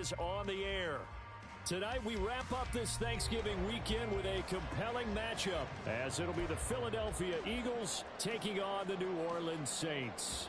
is on the air. Tonight we wrap up this Thanksgiving weekend with a compelling matchup, as it'll be the Philadelphia Eagles taking on the New Orleans Saints.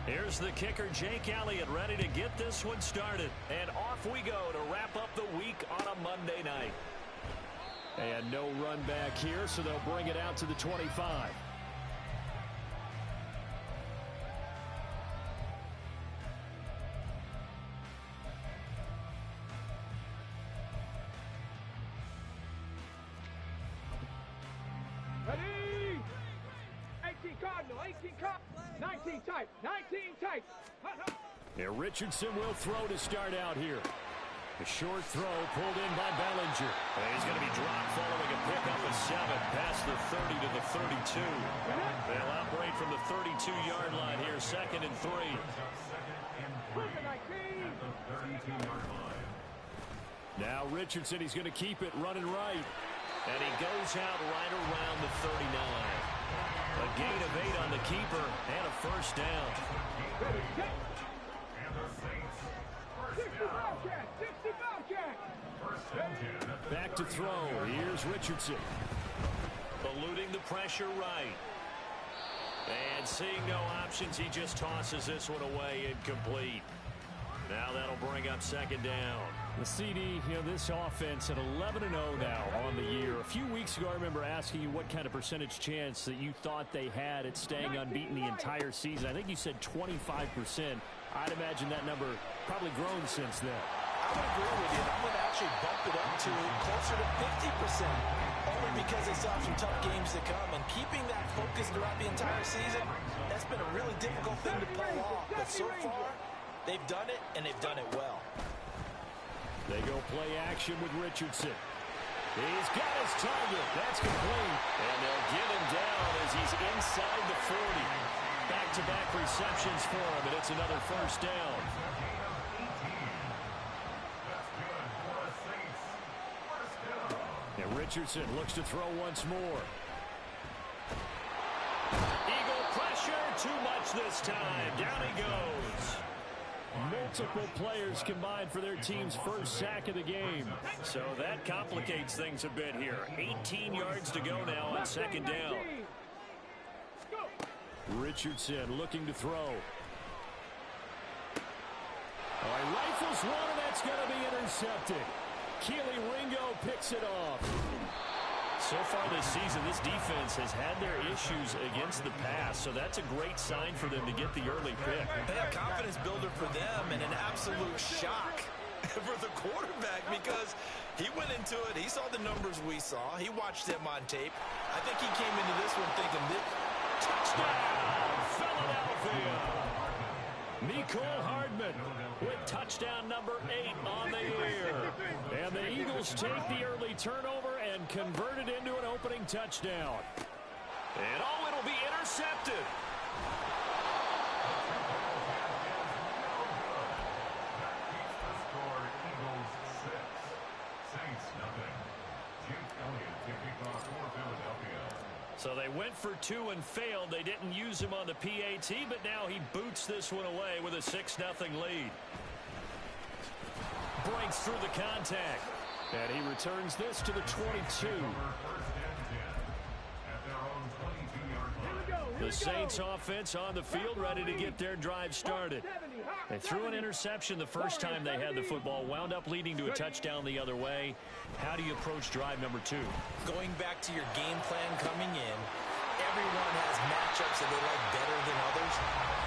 Here's the kicker, Jake Elliott, ready to get this one started. And off we go to wrap up the week on a Monday night. And no run back here, so they'll bring it out to the 25. Ready? 18 Cardinal, 18 Cardinal. 19 tight, 19 tight. Here Richardson will throw to start out here. A short throw pulled in by Bellinger. And he's going to be dropped following a pickup of 7 past the 30 to the 32. They'll operate from the 32-yard line here, 2nd and 3. Now Richardson, he's going to keep it running right. And he goes out right around the 39. A gain of 8 on the keeper and a first down. Back to throw. Here's Richardson. Eluding the pressure right. And seeing no options, he just tosses this one away incomplete. Now that'll bring up 2nd down. The CD, this offense at 11-0 now on the year. A few weeks ago, I remember asking you what kind of percentage chance that you thought they had at staying unbeaten the entire season. I think you said 25%. I'd imagine that number probably grown since then. I would agree with you. I'm going to actually bump it up to closer to 50%, only because they still have some tough games to come. And keeping that focus throughout the entire season, that's been a really difficult thing to pull off. But so far, they've done it, and they've done it well. They go play action with Richardson. He's got his target. That's complete. And they'll get him down as he's inside the 40. Back-to-back receptions for him, and it's another first down. And Richardson looks to throw once more. Eagle pressure, too much this time. Down he goes. Multiple players combined for their team's first sack of the game. So that complicates things a bit here. 18 yards to go now on 2nd down. Richardson looking to throw. All right, rifles one, and that's going to be intercepted. Keely Ringo picks it off. So far this season, this defense has had their issues against the pass, so that's a great sign for them to get the early pick. A confidence builder for them and an absolute shock for the quarterback because he went into it. He saw the numbers we saw. He watched them on tape. I think he came into this one thinking, touchdown, Philadelphia! Mecole Hardman with touchdown number 8 on the year. And the Eagles take the early turnover and convert it into an opening touchdown. And it'll be intercepted. So they went for 2 and failed. They didn't use him on the PAT, but now he boots this one away with a 6-0 lead. Breaks through the contact. And he returns this to the 22. The Saints offense on the field ready to get their drive started. They threw an interception the first time they had the football, wound up leading to a touchdown the other way. How do you approach drive number 2? Going back to your game plan coming in, everyone has matchups that they like better than others,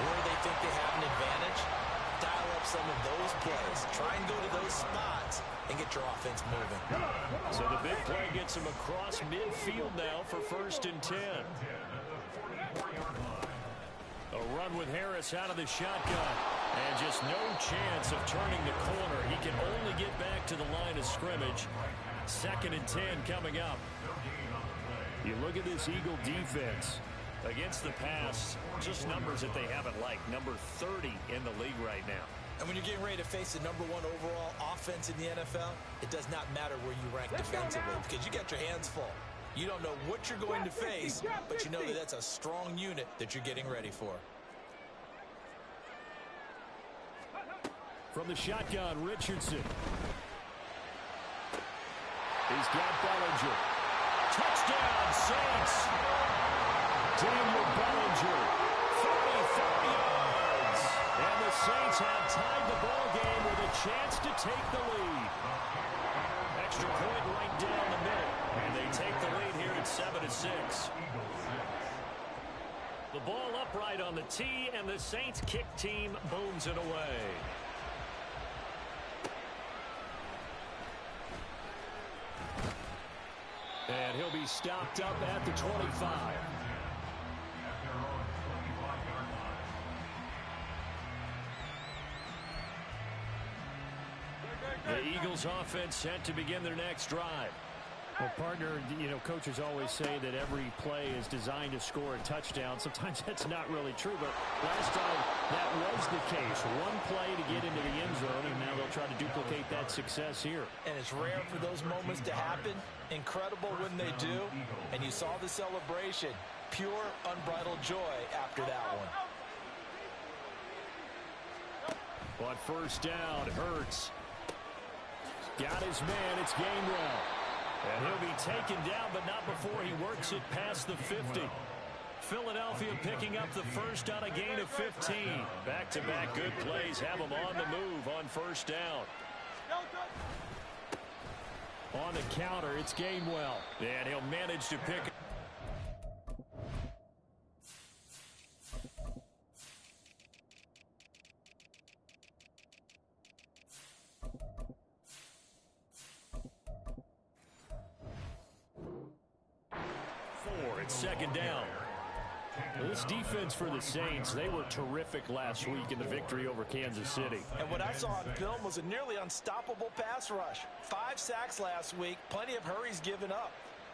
or they think they have an advantage. Dial up some of those plays. Try and go to those spots and get your offense moving. So the big play gets him across midfield now for 1st and 10. A run with Harris out of the shotgun. And just no chance of turning the corner. He can only get back to the line of scrimmage. 2nd and 10 coming up. You look at this Eagle defense. Against the pass, just numbers that they haven't liked. Number 30 in the league right now. And when you're getting ready to face the #1 overall offense in the NFL, it does not matter where you rank defensively because you got your hands full. You don't know what you're going to face, but you know that that's a strong unit that you're getting ready for. From the shotgun, Richardson. He's got Bellinger. Touchdown, Saints. Daniel Bellinger, 34 yards. And the Saints have tied the ball game with a chance to take the lead. Extra point right down the middle. And they take the lead here at 7-6. The ball upright on the tee, and the Saints kick team booms it away. And he'll be stopped up at the 25. The Eagles offense set to begin their next drive. Well, partner, you know, coaches always say that every play is designed to score a touchdown. Sometimes that's not really true, but last time that was the case. One play to get into the end zone, and now they'll try to duplicate that success here. And it's rare for those moments to happen. Incredible when they do. And you saw the celebration. Pure, unbridled joy after that one. On first down, Hurts. Got his man. It's Gainwell. And he'll be taken down, but not before he works it past the 50. Philadelphia picking up the first on a gain of 15. Back-to-back good plays have them on the move on first down. On the counter, it's Gainwell. And he'll manage to pick. It's second down. This defense for the Saints, they were terrific last week in the victory over Kansas City. And what I saw on film was a nearly unstoppable pass rush. 5 sacks last week, plenty of hurries given up.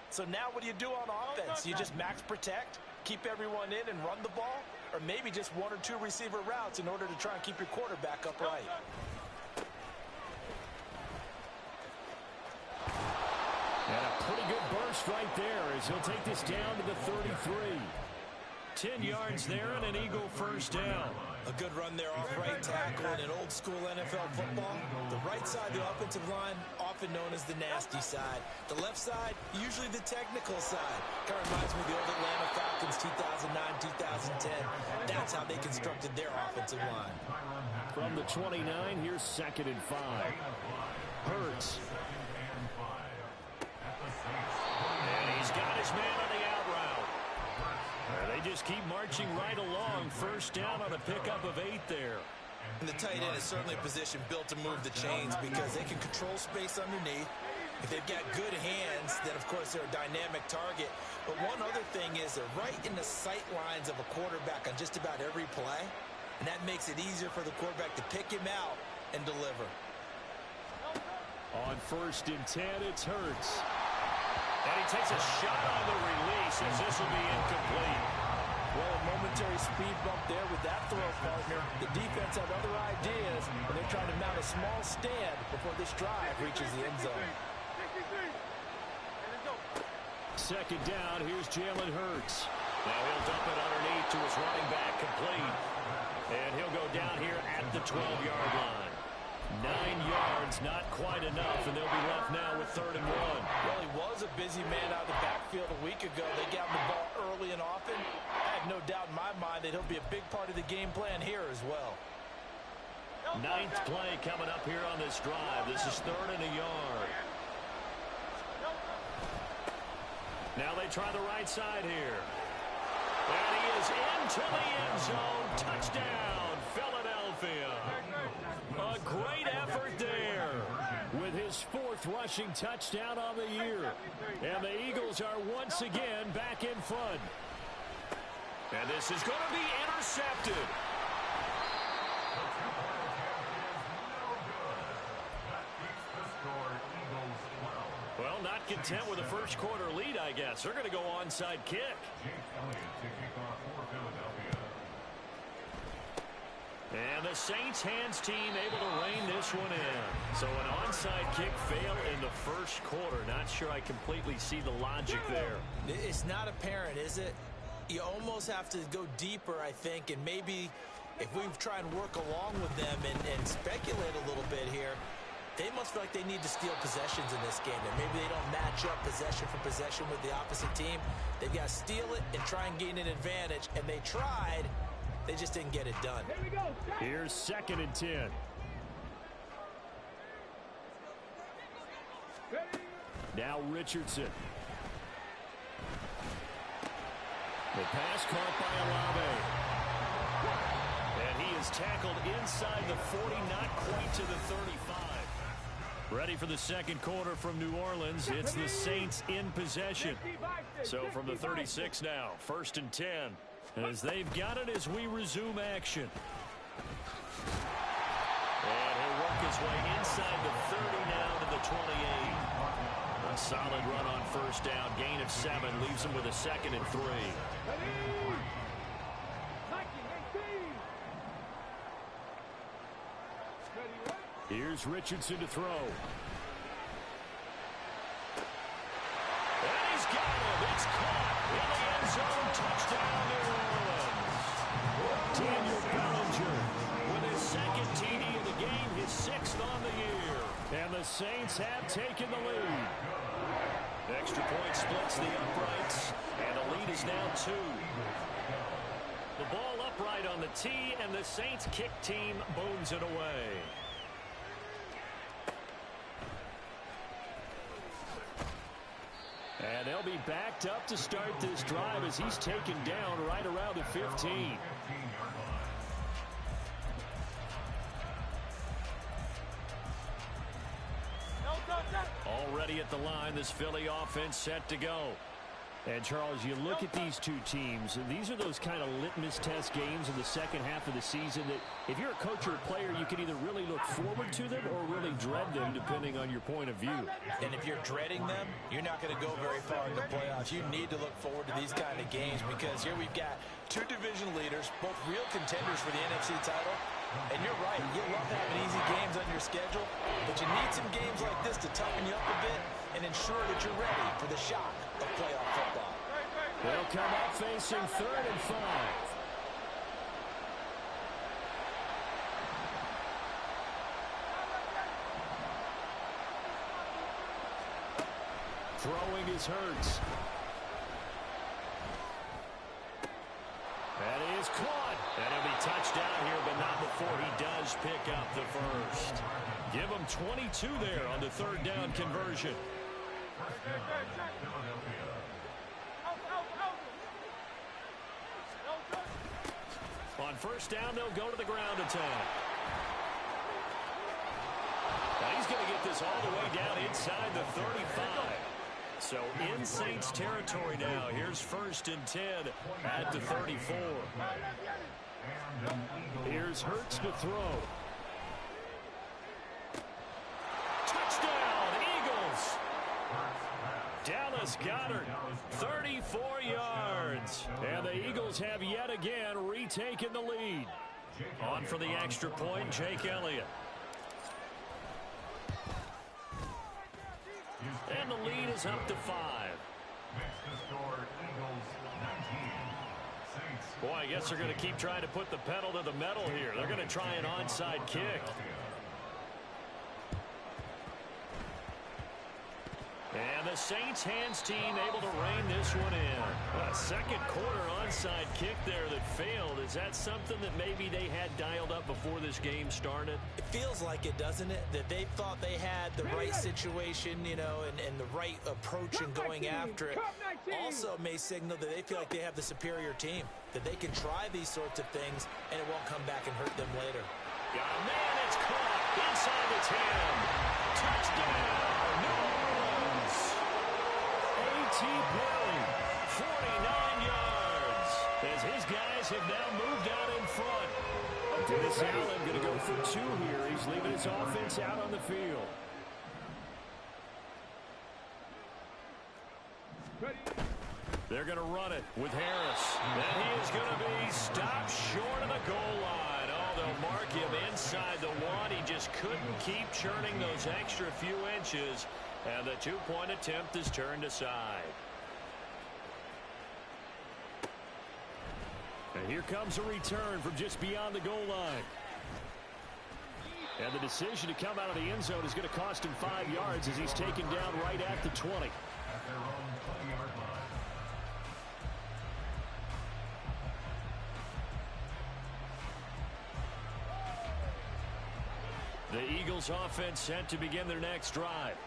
So now what do you do on offense? You just max protect, keep everyone in and run the ball? Or maybe just 1 or 2 receiver routes in order to try and keep your quarterback upright? And a pretty good burst right there as he'll take this down to the 33. 10 yards there and an Eagle first down. A good run there off right tackle in an old-school NFL football. The right side of the offensive line, often known as the nasty side. The left side, usually the technical side. Kind of reminds me of the old Atlanta Falcons 2009, 2010. That's how they constructed their offensive line. From the 29, here's 2nd and 5. Hurts. And he's got his man on the out route. They just keep marching right along. First down on a pickup of 8 there. And the tight end is certainly a position built to move the chains because they can control space underneath. If they've got good hands, then, of course, they're a dynamic target. But one other thing is they're right in the sight lines of a quarterback on just about every play. And that makes it easier for the quarterback to pick him out and deliver. On 1st and 10, it's Hurts. And he takes a shot on the release as this will be incomplete. Well, a momentary speed bump there with that throw, partner. The defense had other ideas, and they're trying to mount a small stand before this drive reaches the end zone. 2nd down, here's Jalen Hurts. Now he'll dump it underneath to his running back, complete. And he'll go down here at the 12-yard line. 9 yards, not quite enough, and they'll be left now with 3rd and 1. Well, he was a busy man out of the backfield a week ago. They got him the ball early and often. I have no doubt in my mind that he'll be a big part of the game plan here as well. 9th play coming up here on this drive. This is 3rd and a yard. Now they try the right side here. And he is into the end zone. Touchdown, Philadelphia. A great effort there with his 4th rushing touchdown on the year. And the Eagles are once again back in front. And this is going to be intercepted. Well, not content with a first quarter lead, I guess. They're going to go onside kick. And the Saints hands team able to rein this one in. So an onside kick fail in the first quarter. Not sure I completely see the logic there. It's not apparent, is it? You almost have to go deeper, I think, and maybe if we try and work along with them and speculate a little bit here, they must feel like they need to steal possessions in this game. And maybe they don't match up possession for possession with the opposite team. They've got to steal it and try and gain an advantage. And they tried. They just didn't get it done. Here we go. Here's 2nd and 10. Ready? Now Richardson. The pass caught by Olave. And he is tackled inside the 40, not quite to the 35. Ready for the second quarter from New Orleans. It's the Saints in possession. So from the 36 now, 1st and 10. As they've got it as we resume action. And he'll work his way inside the 30 now to the 28. A solid run on 1st down. Gain of 7 leaves him with a 2nd and 3. Here's Richardson to throw. And he's got him. It's caught in the end zone. Touchdown, New Orleans. Daniel Bellinger With his 2nd TD of the game, his 6th on the year. and the Saints have taken the lead. Extra point splits the uprights, and the lead is now 2. The ball upright on the tee, and the Saints kick team booms it away. And they'll be backed up to start this drive as he's taken down right around the 15. Already at the line, this Philly offense set to go. And, Charles, you look at these two teams, and these are those kind of litmus test games in the second half of the season that if you're a coach or a player, you can either really look forward to them or really dread them, depending on your point of view. And if you're dreading them, you're not going to go very far in the playoffs. You need to look forward to these kind of games because here we've got 2 division leaders, both real contenders for the NFC title. And you're right, you love having easy games on your schedule, but you need some games like this to toughen you up a bit and ensure that you're ready for the shock of playoff football. They'll come up facing 3rd and 5. Throwing is Hurts. That is caught. And he'll be touched down here, but not before he does pick up the first. Give him 22 there on the 3rd down conversion. On 1st down, they'll go to the ground attack. Now he's going to get this all the way down inside the 35. So in Saints territory now. Here's 1st and 10 at the 34. Here's Hurts to throw. Touchdown, Eagles. Dallas Goedert, 34 yards. And the Eagles have yet again retaken the lead. On for the extra point, Jake Elliott. And the lead is up to 5. Boy, I guess they're going to keep trying to put the pedal to the metal here. They're going to try an onside kick. And the Saints hands team able to rein this one in. A second quarter onside kick there that failed. Is that something that maybe they had dialed up before this game started? It feels like it, doesn't it? That they thought they had the right situation, you know, and the right approach in going after it. Also may signal that they feel like they have the superior team, that they can try these sorts of things and it won't come back and hurt them later. Got a man, it's caught inside the 10. Touchdown, New Orleans. A.T. Perry, 49 yards. as his guys have now moved out in front. Dennis Allen going to go for 2 here. He's leaving his offense out on the field. They're going to run it with Harris. And he is going to be stopped short of the goal line. Oh, they'll mark him inside the one. He just couldn't keep churning those extra few inches, and the two-point attempt is turned aside. And here comes a return from just beyond the goal line. And the decision to come out of the end zone is going to cost him 5 yards as he's taken down right at the 20. The Eagles offense set to begin their next drive.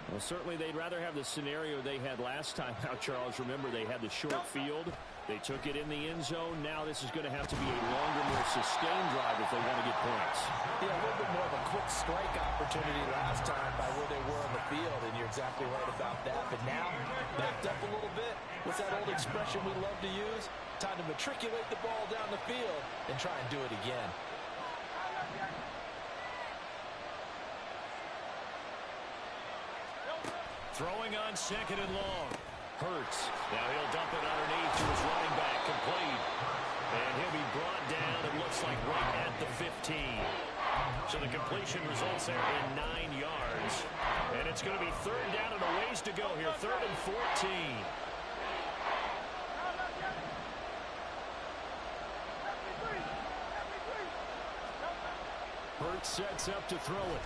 Well, certainly they'd rather have the scenario they had last time out, Charles. Remember, they had the short field. They took it in the end zone. Now this is going to have to be a longer, more sustained drive if they want to get points. Yeah, a little bit more of a quick strike opportunity last time by where they were on the field, and you're exactly right about that. But now, backed up a little bit. What's that old expression we love to use? Time to matriculate the ball down the field and try and do it again. Throwing on second and long. Hurts. Now he'll dump it underneath to his running back. Complete. And he'll be brought down, it looks like, right at the 15. So the completion results there in 9 yards. And it's going to be third down and a ways to go here. 3rd and 14. Hurts sets up to throw it.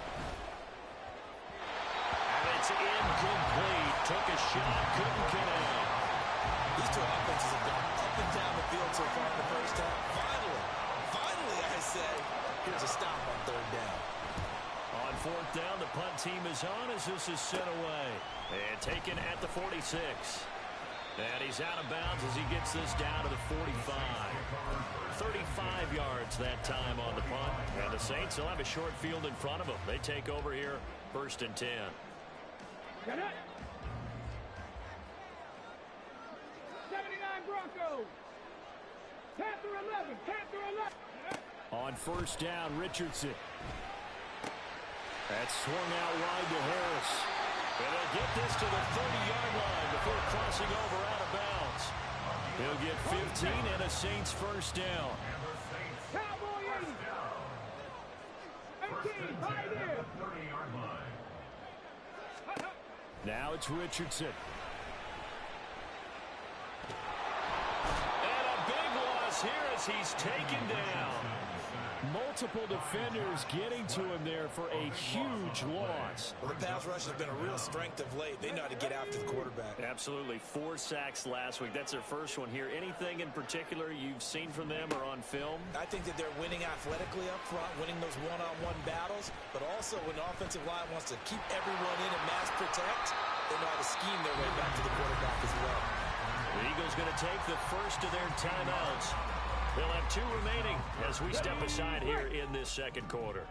It's incomplete. Took a shot, couldn't get out. These two offenses have gone up and down the field so far in the first half. Finally, I say, here's a stop on 3rd down. On 4th down, the punt team is on as this is sent away. And taken at the 46. And he's out of bounds as he gets this down to the 45. 35 yards that time on the punt. And the Saints will have a short field in front of them. They take over here, 1st and 10. Get it. 79 Broncos. Panther 11. Panther 11. On 1st down, Richardson. That's swung out wide to Harris. And they'll get this to the 30-yard line before crossing over out of bounds. He'll get 15 and a Saints 1st down. Cowboy 80. 18. Right there. Now it's Richardson. And a big loss here as he's taken down. Multiple defenders getting to him there for a huge loss. Well, the pass rush has been a real strength of late. They know how to get after the quarterback. Absolutely. 4 sacks last week. That's their first one here. Anything in particular you've seen from them or on film? I think that they're winning athletically up front, winning those one-on-one battles, but also when the offensive line wants to keep everyone in and mass protect, they know how to scheme their way back to the quarterback as well. The Eagles going to take the first of their timeouts. They'll have 2 remaining as we step aside here in this 2nd quarter.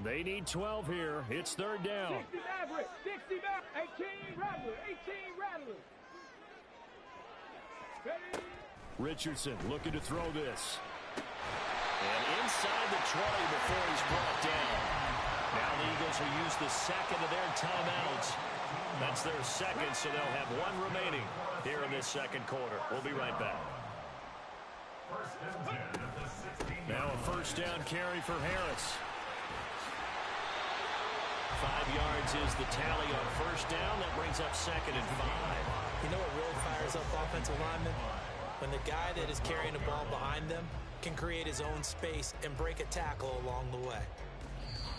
They need 12 here. It's 3rd down. 60 Maverick. 60 Maverick. 18 Rattler. 18 Rattler. Ready. Richardson looking to throw this. And inside the 20 before he's brought down. Now the Eagles will use the 2nd of their timeouts. That's their 2nd, so they'll have 1 remaining here in this 2nd quarter. We'll be right back. Now a 1st down carry for Harris. 5 yards is the tally on 1st down. That brings up 2nd and 5. You know what really fires up offensive linemen? When the guy that is carrying the ball behind them can create his own space and break a tackle along the way.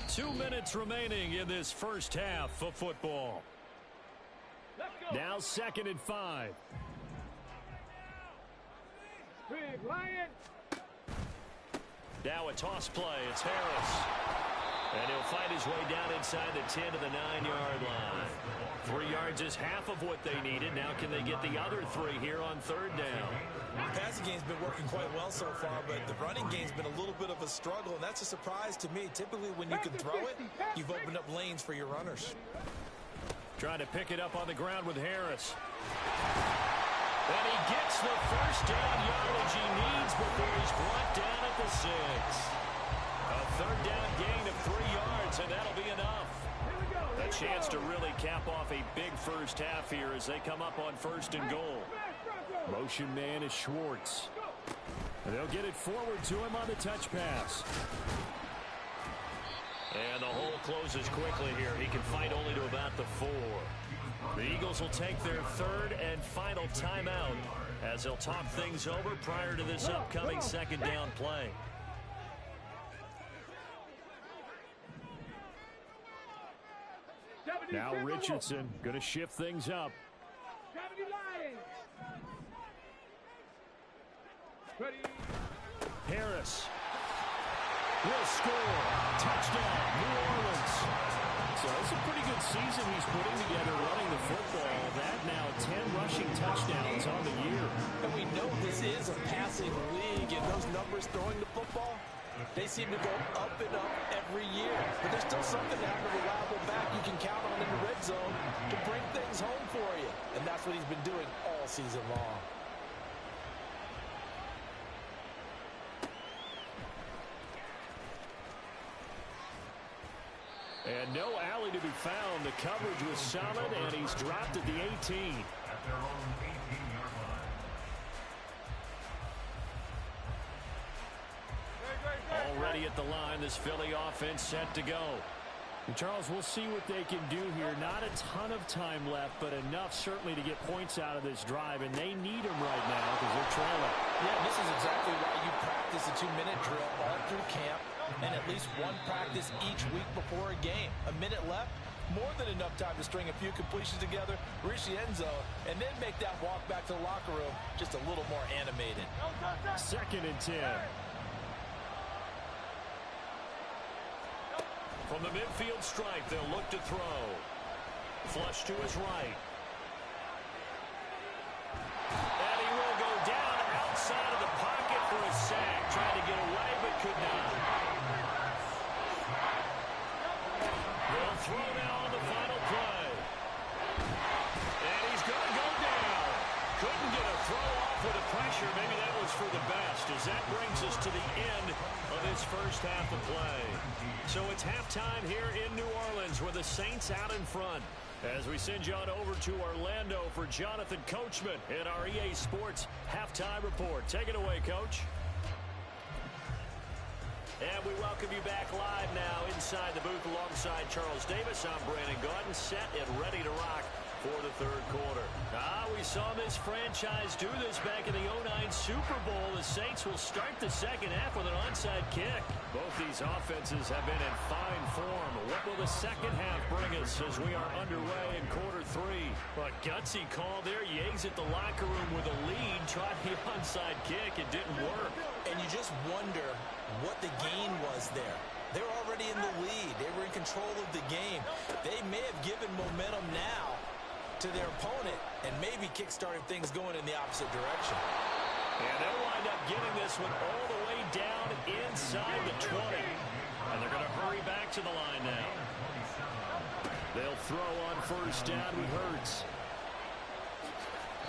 2 minutes remaining in this first half of football. Now 2nd and 5. Big Lion. Now a toss play. It's Harris. And he'll fight his way down inside the 10 to the 9-yard line. 3 yards is half of what they needed. Now can they get the other 3 here on 3rd down? The passing game's been working quite well so far, but the running game's been a little bit of a struggle, and that's a surprise to me. Typically, when you can throw it, you've opened up lanes for your runners. Trying to pick it up on the ground with Harris. And he gets the 1st down yardage he needs before he's brought down at the 6. A 3rd down gain of 3 yards, and that'll be enough. A chance to really cap off a big first half here as they come up on 1st and goal. Motion man is Schwartz. And they'll get it forward to him on the touch pass. And the hole closes quickly here. He can fight only to about the 4. The Eagles will take their third and final timeout as they'll talk things over prior to this upcoming second down play. Now Richardson going to shift things up. Harris will score. Touchdown, New Orleans. So it's a pretty good season he's putting together running the football. That now 10 rushing touchdowns on the year. And we know this is a passing league, and those numbers throwing the football, they seem to go up and up every year. But there's still something to have a reliable back you can count on in the red zone to bring things home for you. And that's what he's been doing all season long. And no alley to be found. The coverage was solid, and he's dropped at the 18. Already at the line, this Philly offense set to go. And Charles, we'll see what they can do here. Not a ton of time left, but enough certainly to get points out of this drive, and they need them right now because they're trailing. Yeah, this is exactly why you practice a 2-minute drill all through camp and at least one practice each week before a game. A minute left, more than enough time to string a few completions together, reach the end zone, and then make that walk back to the locker room just a little more animated. 2nd and 10. From the midfield stripe, they'll look to throw. Flush to his right. And he will go down outside of the pocket for a sack. Trying to get away, but could not. They'll throw now on the final play. And he's going to go down. Couldn't get a throw off with the pressure. Maybe that was for the best, as that brings us to the end of this first half of play. So it's halftime here in New Orleans with the Saints out in front. As we send you on over to Orlando for Jonathan Coachman in our EA Sports Halftime Report. Take it away, Coach. And we welcome you back live now inside the booth alongside Charles Davis. I'm Brandon Gaudin, set and ready to rock for the third quarter. We saw this franchise do this back in the 2009 Super Bowl. The Saints will start the second half with an onside kick. Both these offenses have been in fine form. What will the second half bring us as we are underway in quarter 3? A gutsy call there. Yates at the locker room with a lead. Tried the onside kick. It didn't work. And you just wonder what the gain was there. They're already in the lead. They were in control of the game. They may have given momentum now to their opponent and maybe kick-started things going in the opposite direction. And they'll wind up getting this one all the way down inside the 20. And they're going to hurry back to the line now. They'll throw on first down with Hurts.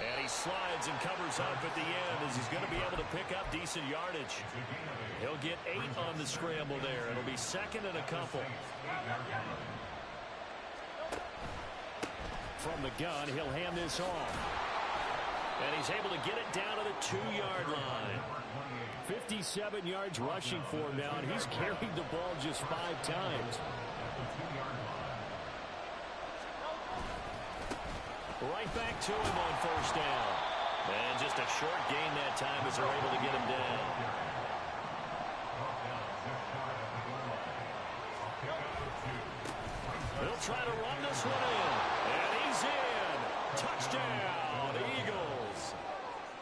And he slides and covers up at the end as he's going to be able to pick up decent yardage. He'll get 8 on the scramble there. It'll be 2nd and a couple. From the gun, he'll hand this off. And he's able to get it down to the 2-yard line. 57 yards rushing for him now, and he's carried the ball just 5 times. Right back to him on first down. And just a short gain that time as they're able to get him down. They'll try to run this one in. And he's in. Touchdown, Eagles.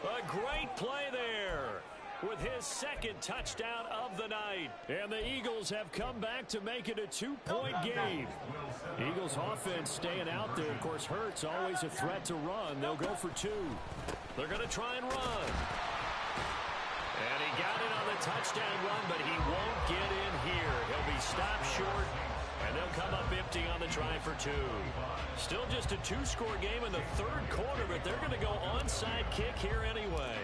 A great play there with his 2nd touchdown of the night. And the Eagles have come back to make it a 2-point game. Eagles offense staying out there. Of course, Hurts always a threat to run. They'll go for 2. They're going to try and run. And he got it on the touchdown run, but he won't get in here. He'll be stopped short, and they'll come up empty on the try for 2. Still just a 2-score game in the third quarter, but they're going to go onside kick here anyway.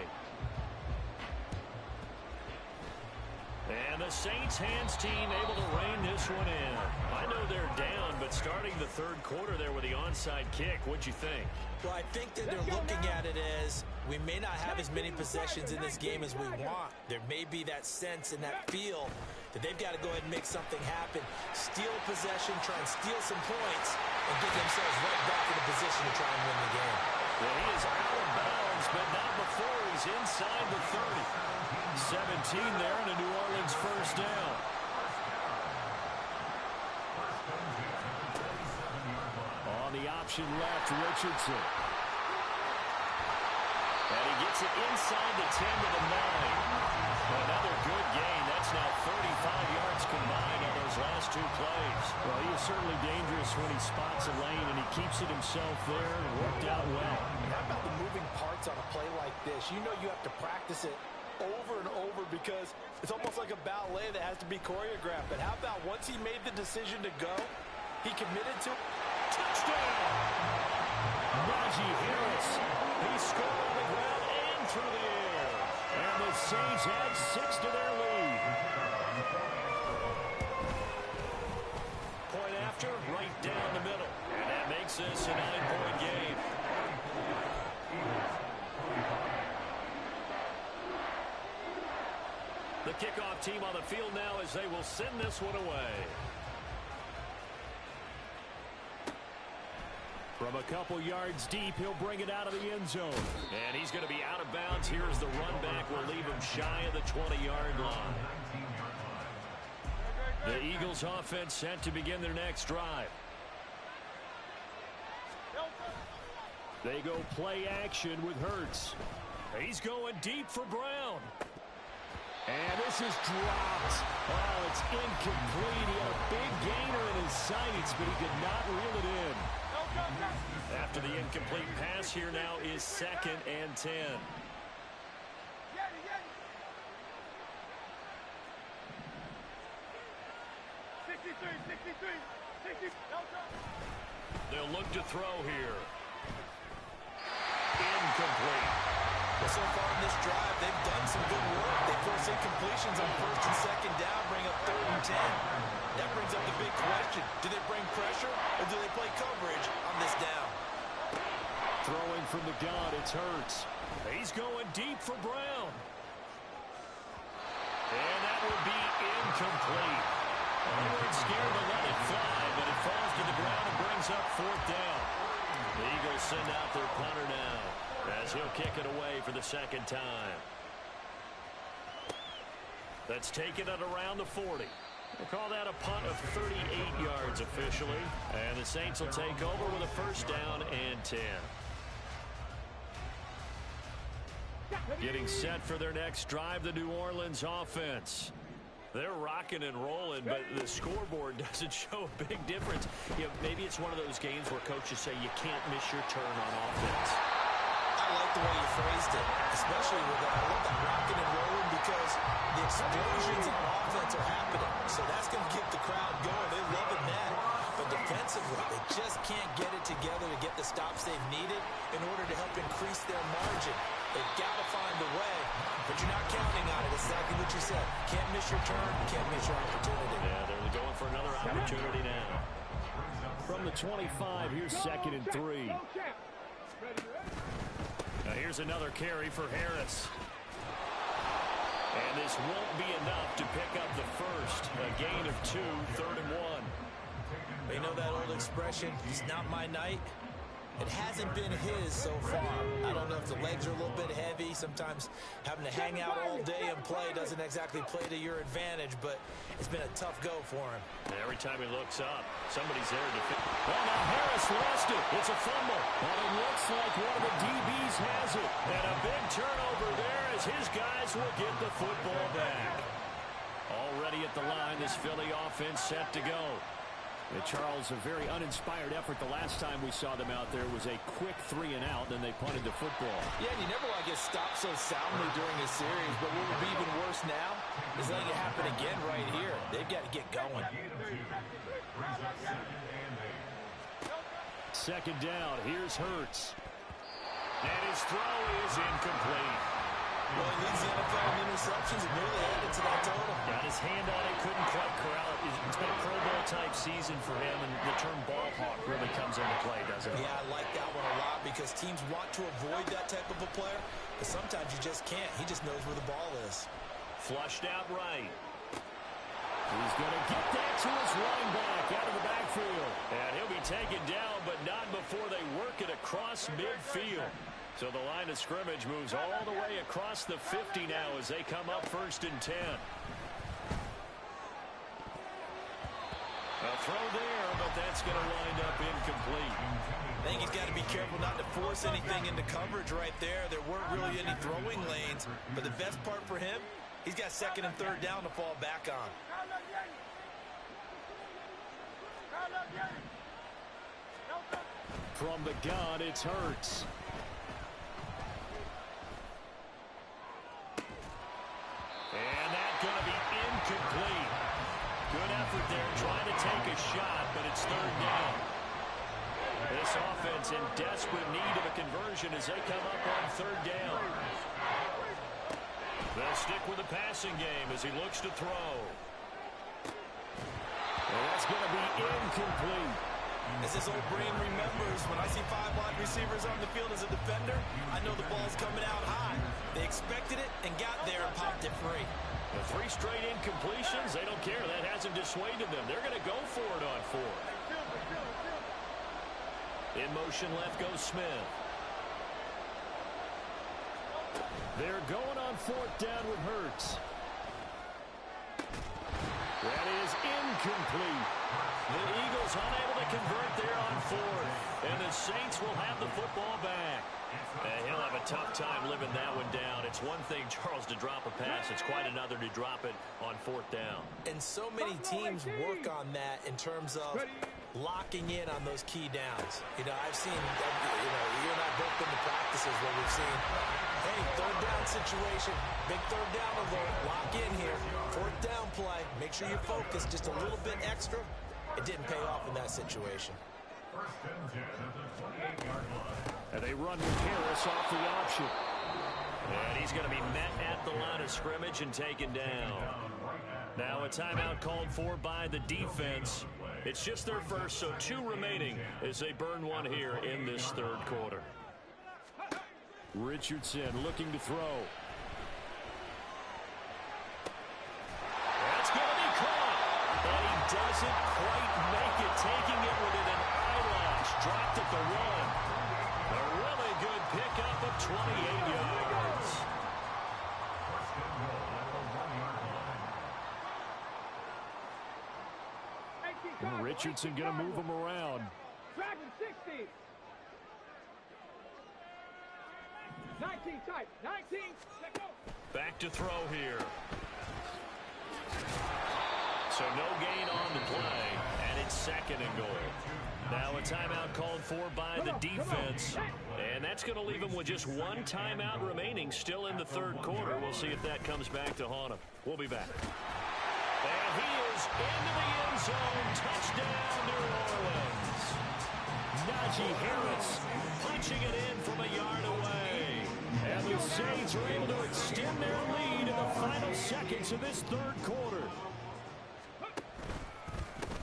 And the Saints hands team able to rein this one in. I know they're down, but starting the third quarter there with the onside kick, what'd you think? Well, I think that they're looking at it as we may not have as many possessions in this game as we want. There may be that sense and that feel that they've got to go ahead and make something happen. Steal a possession, try and steal some points, and get themselves right back in a position to try and win the game. Well, he is out of bounds, but not before he's inside the 30. 17 there and a New Orleans first down. On the option left, Richardson. And he gets it inside the 10 to the 9. Another good gain. That's now 35 yards combined on those last two plays. Well, he is certainly dangerous when he spots a lane, and he keeps it himself there and worked out well. How about the moving parts on a play like this? You know you have to practice it over and over because it's almost like a ballet that has to be choreographed. But how about once he made the decision to go, he committed to touchdown. Najee Harris. He scored on the ground and through the air. And the Saints add 6 to their lead. Point after, right down the middle. And that makes this a 9-point game. The kickoff team on the field now as they will send this one away. From a couple yards deep, he'll bring it out of the end zone. And he's going to be out of bounds. Here's the run back. Will leave him shy of the 20-yard line. The Eagles offense set to begin their next drive. They go play action with Hurts. He's going deep for Brown. And this is dropped. Oh, it's incomplete. He had a big gainer in his sights, but he could not reel it in. After the incomplete pass, here now is 2nd and 10. They'll look to throw here. Incomplete. Well, so far in this drive, they've done some good work. They force incompletions on 1st and 2nd down, bring up 3rd and 10. That brings up the big question. Do they bring pressure or do they play coverage on this down? Throwing from the gun, it's Hurts. He's going deep for Brown. And that would be incomplete. They weren't scared to let it fly, but it falls to the ground and brings up 4th down. The Eagles send out their punter now as he'll kick it away for the 2nd time. That's taken it around the 40. We'll call that a punt of 38 yards officially. And the Saints will take over with a 1st down and 10. Getting set for their next drive, the New Orleans offense. They're rocking and rolling, but the scoreboard doesn't show a big difference. You know, maybe it's one of those games where coaches say you can't miss your turn on offense. I like the way you phrased it, especially with that. I love that rocking and rolling because the explosions on offense are happening. So that's going to get the crowd going. They're loving that. But defensively, they just can't get it together to get the stops they've needed in order to help increase their margin. They've got to find a way, but you're not counting on it. Exactly what you said. Can't miss your turn, can't miss your opportunity. Yeah, they're going for another opportunity now. From the 25, here's 2nd and 3. Now here's another carry for Harris. And this won't be enough to pick up the first. A gain of 2, 3rd and 1. You know that old expression, it's not my night? It hasn't been his so far. I don't know if the legs are a little bit heavy. Sometimes having to hang out all day and play doesn't exactly play to your advantage, but it's been a tough go for him. Every time he looks up, somebody's there to defend. Well, now Harris lost it. It's a fumble. Well, it looks like one of the DBs has it. And a big turnover there as his guys will get the football back. Already at the line, this Philly offense set to go. Charles, a very uninspired effort. The last time we saw them out there was a quick 3 and out, then they punted the football. Yeah, and you never want to get stopped so soundly during a series, but what would be even worse now is letting it happen again right here. They've got to get going. 2nd down, here's Hurts. And his throw is incomplete. Well, he leads the NFL in interceptions and nearly added to that total. Got his hand on it, couldn't quite corral it. It's been a Pro Bowl-type season for him, and the term ball hawk really comes into play, doesn't it? Yeah, I like that one a lot because teams want to avoid that type of a player, but sometimes you just can't. He just knows where the ball is. Flushed out right. He's going to get that to his running back out of the backfield. And he'll be taken down, but not before they work it across midfield. So the line of scrimmage moves all the way across the 50 now as they come up 1st and 10. A throw there, but that's going to wind up incomplete. I think he's got to be careful not to force anything into coverage right there. There weren't really any throwing lanes, but the best part for him, he's got 2nd and 3rd down to fall back on. From the gun, it's Hurts. And that's going to be incomplete. Good effort there trying to take a shot, but it's 3rd down. This offense in desperate need of a conversion as they come up on 3rd down. They'll stick with the passing game as he looks to throw. And that's going to be incomplete. As his old brain remembers, when I see 5 wide receivers on the field as a defender, I know the ball's coming out high. They expected it and got there and popped it free. The 3 straight incompletions, they don't care. That hasn't dissuaded them. They're going to go for it on 4th. In motion left goes Smith. They're going on 4th down with Hurts. That is incomplete. The Eagles unable to convert there on 4th. And the Saints will have the football back. He'll have a tough time living that one down. It's one thing, Charles, to drop a pass. It's quite another to drop it on 4th down. And so many teams work on that in terms of locking in on those key downs. You know, I've seen, you and I both been to practices where we've seen, hey, 3rd down situation, big 3rd down alert, lock in here, 4th down play, make sure you're focused just a little bit extra. It didn't pay off in that situation. And they run with Harris off the option. And he's going to be met at the line of scrimmage and taken down. Now a timeout called for by the defense. It's just their first, so 2 remaining as they burn one here in this 3rd quarter. Richardson looking to throw. That's going to be caught. And he doesn't quite make it, taking it within an eyelash. Dropped at the 1. A really good pickup of 28 yards. And Richardson going to move him around. Dragon 60. 19 tight. 19. Let go. Back to throw here. So no gain on the play, and it's 2nd and goal. Now a timeout called for by the defense, and that's going to leave them with just 1 timeout remaining still in the 3rd quarter. We'll see if that comes back to haunt them. We'll be back. And he is into the end zone. Touchdown, New Orleans. Najee Harris Punching it in from a yard away. And the Saints are able to extend their lead in the final seconds of this 3rd quarter.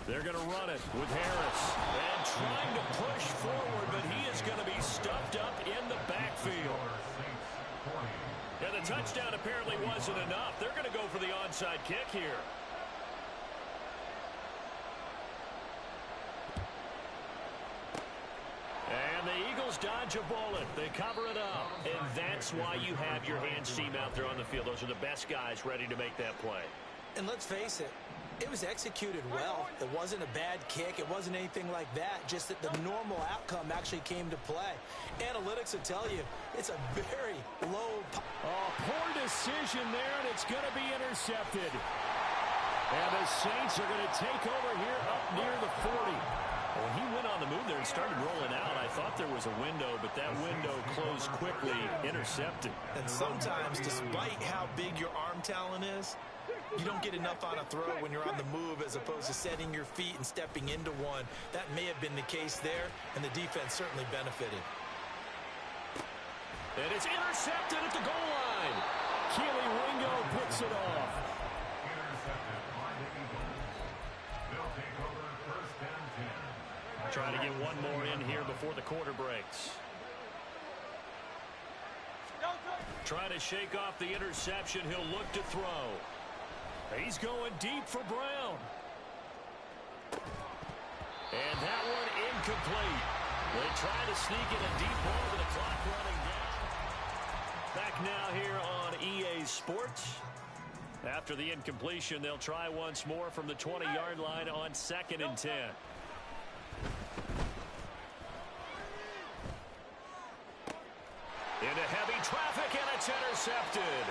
They're going to run it with Harris. And trying to push forward, but he is going to be stuffed up in the backfield. And the touchdown apparently wasn't enough. They're going to go for the onside kick here. And the Eagles dodge a bullet. They cover it up. And that's why you have your hands team out there on the field. Those are the best guys ready to make that play. And let's face it, it was executed well. It wasn't a bad kick. It wasn't anything like that. Just that the normal outcome actually came to play. Analytics will tell you it's a very low. Poor decision there, and it's going to be intercepted. And the Saints are going to take over here up near the 40. Well, he went on the move there and started rolling out. I thought there was a window, but that window closed quickly, intercepted. And sometimes, despite how big your arm talent is, you don't get enough on a throw when you're on the move as opposed to setting your feet and stepping into one. That may have been the case there, and the defense certainly benefited. And it's intercepted at the goal line. Keely Ringo picks it off. Trying to get one more in here before the quarter breaks. Trying to shake off the interception. He'll look to throw. He's going deep for Brown. And that one incomplete. They try to sneak in a deep ball with the clock running down. Back now here on EA Sports. After the incompletion, they'll try once more from the 20-yard line on 2nd and 10. Into heavy traffic, and it's intercepted.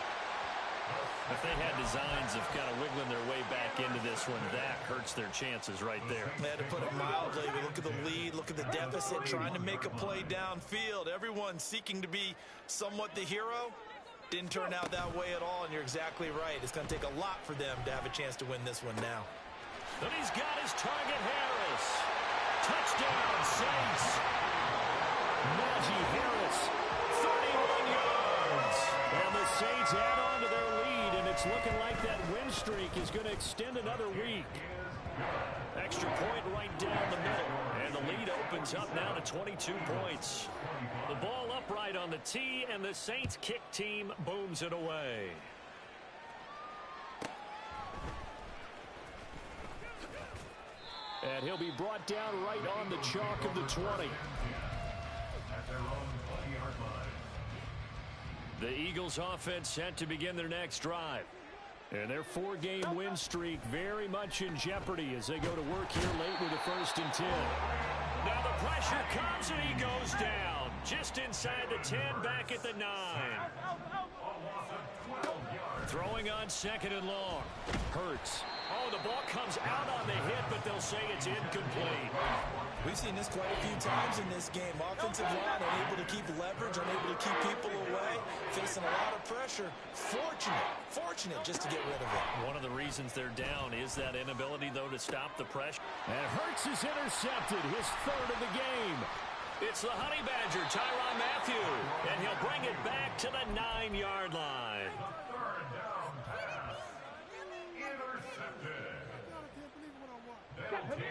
If they had designs of kind of wiggling their way back into this one, that hurts their chances right there. They had to put it mildly. We look at the lead, look at the deficit, trying to make a play downfield. Everyone seeking to be somewhat the hero. Didn't turn out that way at all, and you're exactly right. It's going to take a lot for them to have a chance to win this one now. And he's got his target, Harris. Touchdown, Saints. Najee Harris, 31 yards. And the Saints add on to their lead, and it's looking like that win streak is going to extend another week. Extra point right down the middle, and the lead opens up now to 22 points. The ball upright on the tee, and the Saints kick team booms it away. And he'll be brought down right on the chalk of the 20. The Eagles offense set to begin their next drive. And their 4-game win streak very much in jeopardy as they go to work here late with a 1st and 10. Now the pressure comes and he goes down. Just inside the 10, back at the 9. Throwing on 2nd and long. Hurts. Oh, the ball comes out on the hit, but they'll say it's incomplete. We've seen this quite a few times in this game. Offensive line unable to keep leverage, unable to keep people away, facing a lot of pressure. Fortunate just to get rid of it. One of the reasons they're down is that inability, though, to stop the pressure. And Hurts is intercepted, his 3rd of the game. It's the Honey Badger, Tyrann Mathieu, and he'll bring it back to the 9-yard line.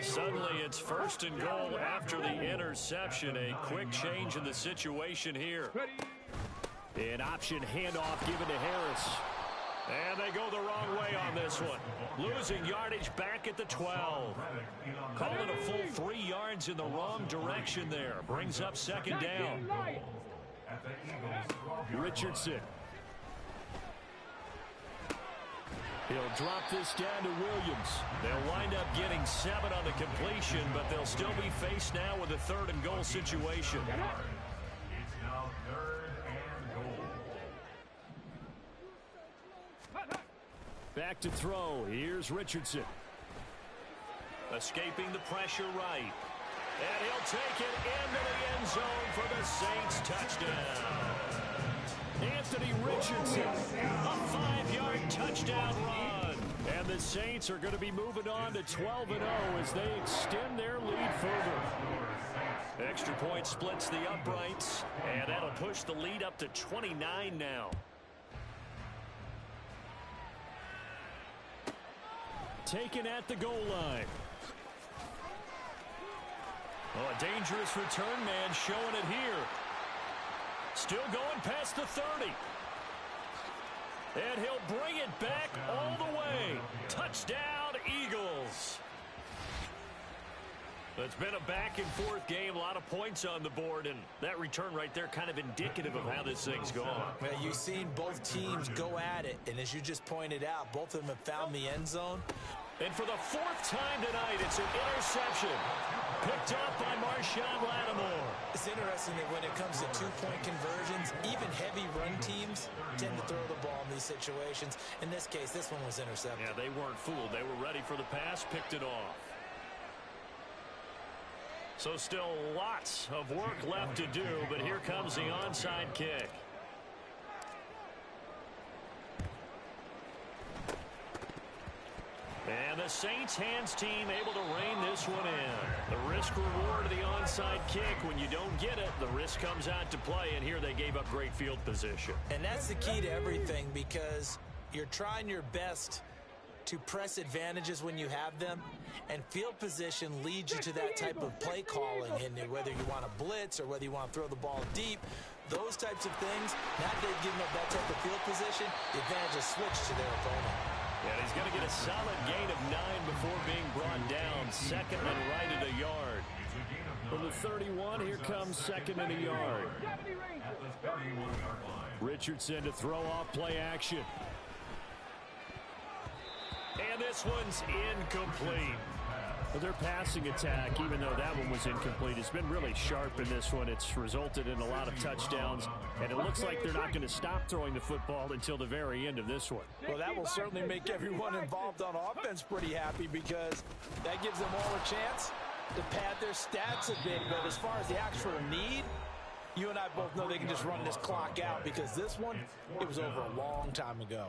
Suddenly it's 1st and goal after the interception. A quick change in the situation here. An option handoff given to Harris. And they go the wrong way on this one. Losing yardage back at the 12. Call it a full 3 yards in the wrong direction there. Brings up 2nd down. Richardson. He'll drop this down to Williams. They'll wind up getting 7 on the completion, but they'll still be faced now with a 3rd and goal situation. It's now 3rd and goal. Back to throw. Here's Richardson. Escaping the pressure right. And he'll take it into the end zone for the Saints touchdown. Anthony Richardson, A 5-yard touchdown run. and the Saints are going to be moving on to 12-0 as they extend their lead further. Extra point splits the uprights, and that'll push the lead up to 29 now. Taken at the goal line. Oh, a dangerous return man showing it here. Still going past the 30. And he'll bring it back all the way. Touchdown, Eagles. It's been a back-and-forth game, a lot of points on the board, and that return right there kind of indicative of how this thing's gone. Well, you've seen both teams go at it, and as you just pointed out, both of them have found the end zone. And for the 4th time tonight, it's an interception. Picked up by Marshawn Lattimore. It's interesting that when it comes to two-point conversions, even heavy run teams tend to throw the ball in these situations. In this case, this one was intercepted. Yeah, they weren't fooled. They were ready for the pass, picked it off. So still lots of work left to do, but here comes the onside kick. And the Saints hands team able to rein this one in. The risk reward of the onside kick. When you don't get it, the risk comes out to play, and here they gave up great field position. And that's the key to everything, because you're trying your best to press advantages when you have them, and field position leads you to that type of play calling. And whether you want to blitz or whether you want to throw the ball deep, those types of things, now that they've given up that type of field position, the advantage is switched to their opponent. And he's going to get a solid gain of 9 before being brought down. Second and right at a yard. From the 31, here comes second and a yard. At the 31-yard line. Richardson to throw off play action. And this one's incomplete. Well, their passing attack, even though that one was incomplete, has been really sharp in this one. It's resulted in a lot of touchdowns, and it looks like they're not going to stop throwing the football until the very end of this one. Well, that will certainly make everyone involved on offense pretty happy, because that gives them all a chance to pad their stats a bit. But as far as the actual need, you and I both know they can just run this clock out, because this one, it was over a long time ago.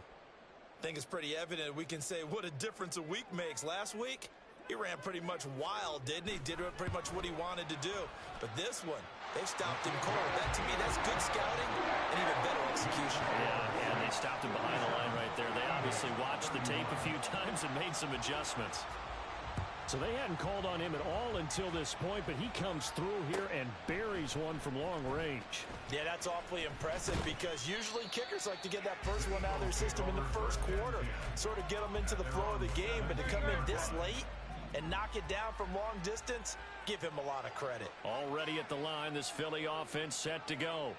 I think it's pretty evident. We can say what a difference a week makes. Last week, he ran pretty much wild, didn't he? Did pretty much what he wanted to do. But this one, they stopped him cold. That, to me, that's good scouting and even better execution. Yeah, and they stopped him behind the line right there. They obviously watched the tape a few times and made some adjustments. So they hadn't called on him at all until this point, but he comes through here and buries one from long range. Yeah, that's awfully impressive, because usually kickers like to get that first one out of their system in the first quarter, sort of get them into the flow of the game. But to come in this late and knock it down from long distance, give him a lot of credit. Already at the line, this Philly offense set to go.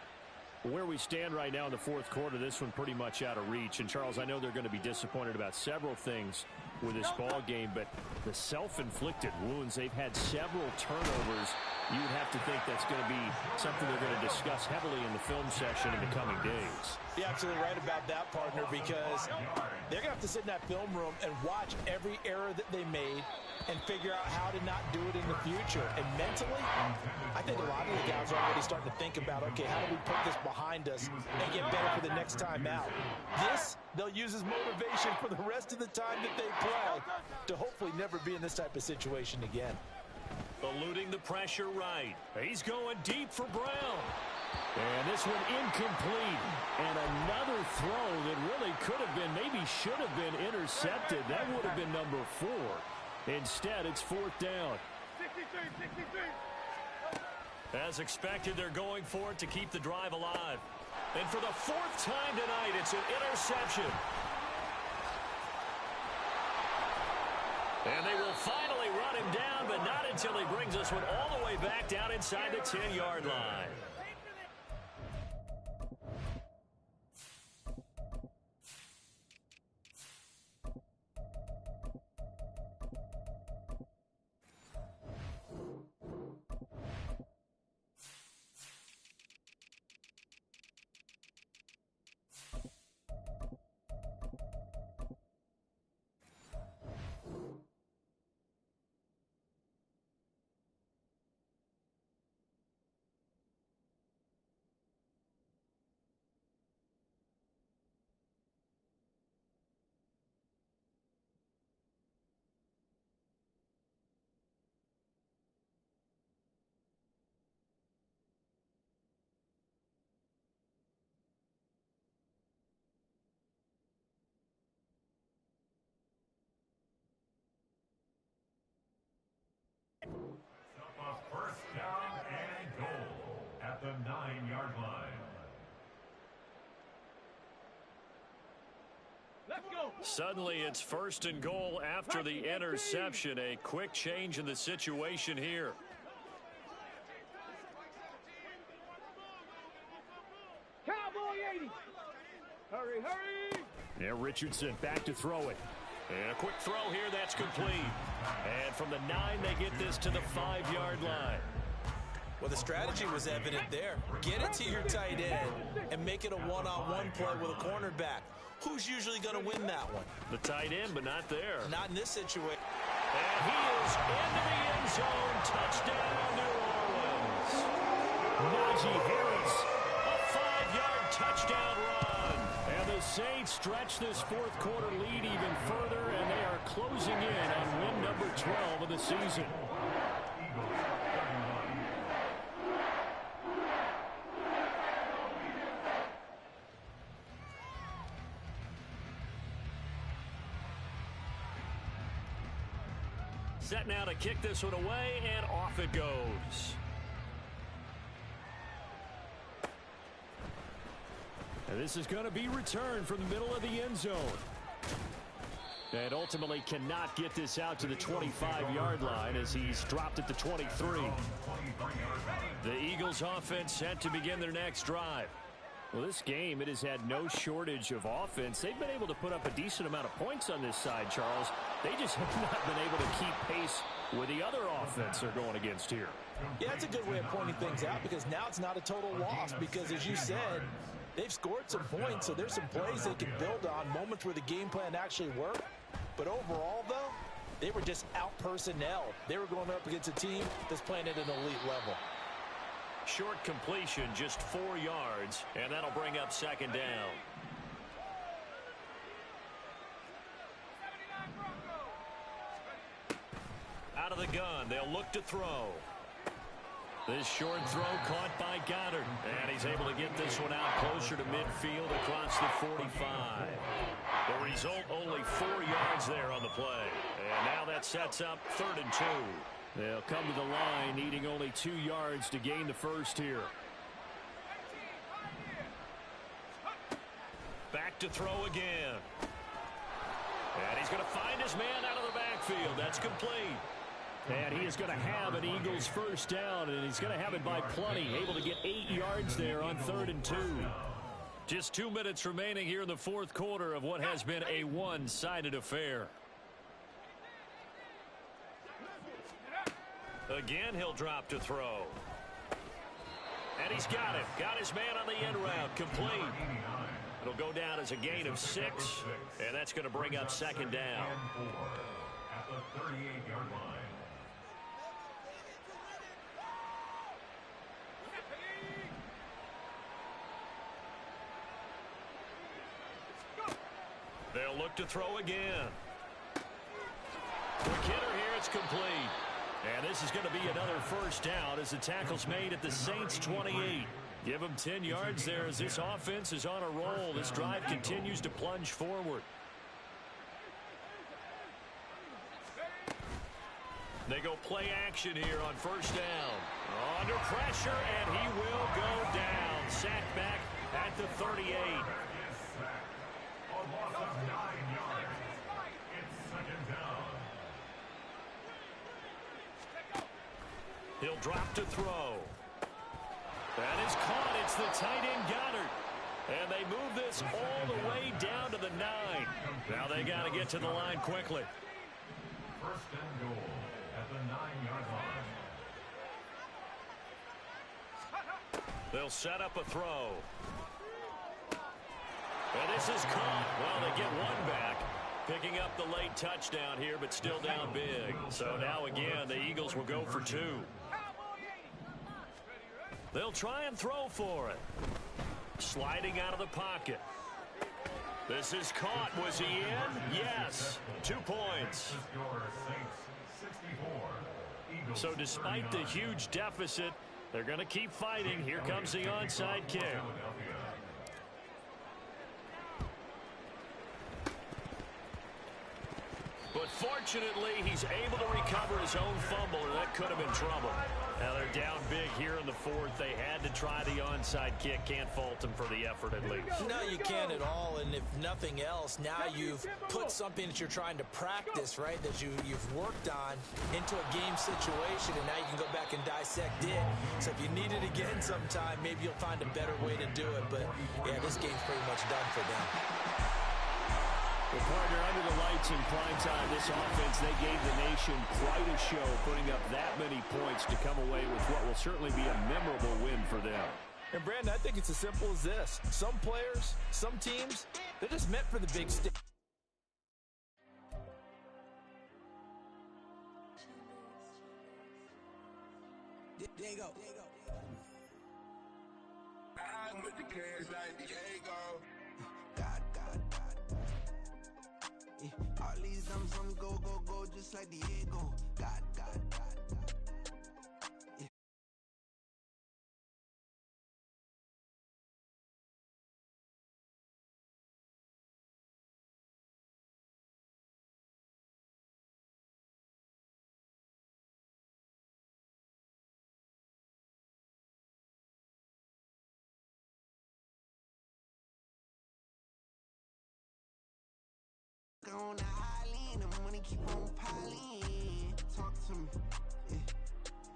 Where we stand right now in the fourth quarter, this one pretty much out of reach. And, Charles, I know they're going to be disappointed about several things with this ball game, but the self-inflicted wounds, they've had several turnovers. You would have to think that's going to be something they're going to discuss heavily in the film session in the coming days. You're absolutely right about that, partner, because they're going to have to sit in that film room and watch every error that they made and figure out how to not do it in the future. And mentally, I think a lot of the guys are already starting to think about, okay, how do we put this behind us and get better for the next time out? This, they'll use as motivation for the rest of the time that they play to hopefully never be in this type of situation again. Eluding the pressure right. He's going deep for Brown. And this one incomplete. And another throw that really could have been, maybe should have been intercepted. That would have been number 4. Instead, it's fourth down. 63. As expected, they're going for it to keep the drive alive. And for the 4th time tonight, it's an interception. And they will finally run him down, but not until he brings this one all the way back down inside the 10-yard line. First down and goal at the 9-yard line. Let's go. Suddenly, it's first and goal after the interception. A quick change in the situation here. Cowboy 80. Hurry. Yeah, Richardson back to throw it. And a quick throw here, that's complete. And from the 9, they get this to the 5-yard line. Well, the strategy was evident there. Get it to your tight end and make it a one-on-one play with a cornerback. Who's usually going to win that one? The tight end, but not there. Not in this situation. And he is into the end zone. Touchdown, New Orleans. Najee Harris. A 5-yard touchdown run. And the Saints stretch this fourth quarter lead even further, and they are closing in on win number 12 of the season. Set now to kick this one away, and off it goes. And this is going to be returned from the middle of the end zone. And ultimately cannot get this out to the 25-yard line as he's dropped at the 23. The Eagles offense set to begin their next drive. Well, this game, it has had no shortage of offense. They've been able to put up a decent amount of points on this side, Charles. They just have not been able to keep pace with the other offense they're going against here. Yeah, it's a good way of pointing things out because now it's not a total loss because, as you said, they've scored some points, so there's some plays they can build on, moments where the game plan actually worked. But overall, though, they were just out-personnel. They were going up against a team that's playing at an elite level. Short completion, just 4 yards, and that'll bring up second down. Out of the gun, they'll look to throw. This short throw caught by Goddard, and he's able to get this one out closer to midfield across the 45. The result, only 4 yards there on the play. And now that sets up 3rd and 2. They'll come to the line needing only 2 yards to gain the first here. Back to throw again. And he's going to find his man out of the backfield. That's complete. And he is going to have an Eagles first down, and he's going to have it by plenty. Able to get 8 yards there on 3rd and 2. Just 2 minutes remaining here in the fourth quarter of what has been a one-sided affair. Again, he'll drop to throw. And he's got it. Got his man on the end route. Complete. It'll go down as a gain of 6. And that's going to bring up second down. At the 38-yard line. They'll look to throw again. Quick hitter here. It's complete. And this is going to be another first down as the tackle's made at the Saints 28. Give them 10 yards there as this offense is on a roll. This drive continues to plunge forward. They go play action here on first down. Under pressure, and he will go down. Sacked back at the 38. A loss of 9 yards. It's second down. He'll drop to throw. That is caught. It's the tight end Goddard. And they move this all the way down to the 9. Now they got to get to the line quickly. First and goal at the 9-yard line. They'll set up a throw. And this is caught. Well, they get one back. Picking up the late touchdown here, but still down big. So now again, the Eagles will go for 2. They'll try and throw for it. Sliding out of the pocket. This is caught. Was he in? Yes. 2 points. So despite the huge deficit, they're going to keep fighting. Here comes the onside kick. But fortunately, he's able to recover his own fumble, or that could have been trouble. Now they're down big here in the fourth. They had to try the onside kick. Can't fault them for the effort at least. No, you can't at all. And if nothing else, now you've put something that you're trying to practice, right, that you've worked on into a game situation, and now you can go back and dissect it. So if you need it again sometime, maybe you'll find a better way to do it. But, yeah, this game's pretty much done for them. Well, partner, under the lights in prime time, this offense, they gave the nation quite a show, putting up that many points to come away with what will certainly be a memorable win for them. And, Brandon, I think it's as simple as this. Some players, some teams, they're just meant for the big stage. There you go. come with the cash like Diego. God, God, God, God. Yeah. All these numbers on me go, go, go, just like Diego. God, God, God, God. Yeah. On the island, the money keep on piling. Talk to me, yeah.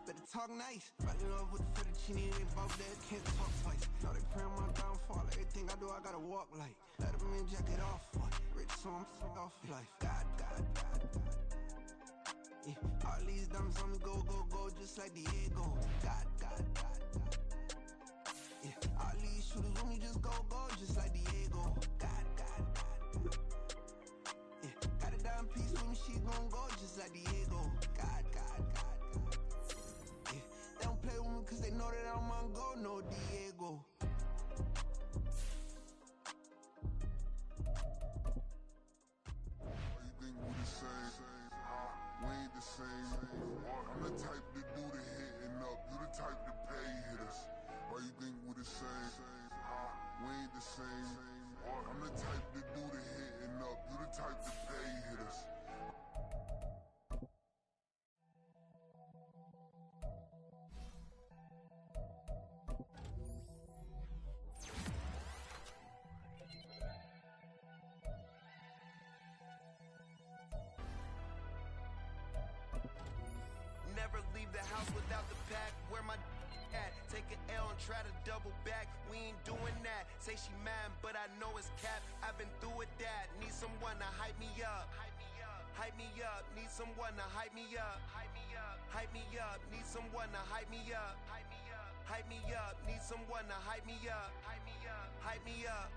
Better talk nice. Fall in love with the fettuccine, they both dead, can't talk twice. Now they pray on my downfall. Everything I do, I gotta walk like. Let them in, jacket off, what? Rich, so I'm off life. God, God, God, God. Yeah. All these diamonds on me go, go, go, just like Diego. God, God, God, God. Yeah. All these shooters on me just go, go, just like Diego. God, God, God, God. Yeah. Got a dime piece with me, she gon' go just like Diego. God, God, God, God. Yeah. They don't play with me cause they know that I'm on go, no Diego. You think we the same? We ain't the same. I'm the type to do the hitting up. You the type to pay hitters. Why you think we the same? We ain't the same. I'm the type to do the hitting up. You the type to pay hitters. Never leave the house without the pack. Where my at? Take an L and try to double back. We ain't doing that. Say she mad, but I know it's cap. I've been through with that. Need someone to hype me up. Hype me up. Need someone to hype me up. Hype me up. Need someone to hype me up. Hype me up. Need someone to hype me up. Hype me up. Hype me up.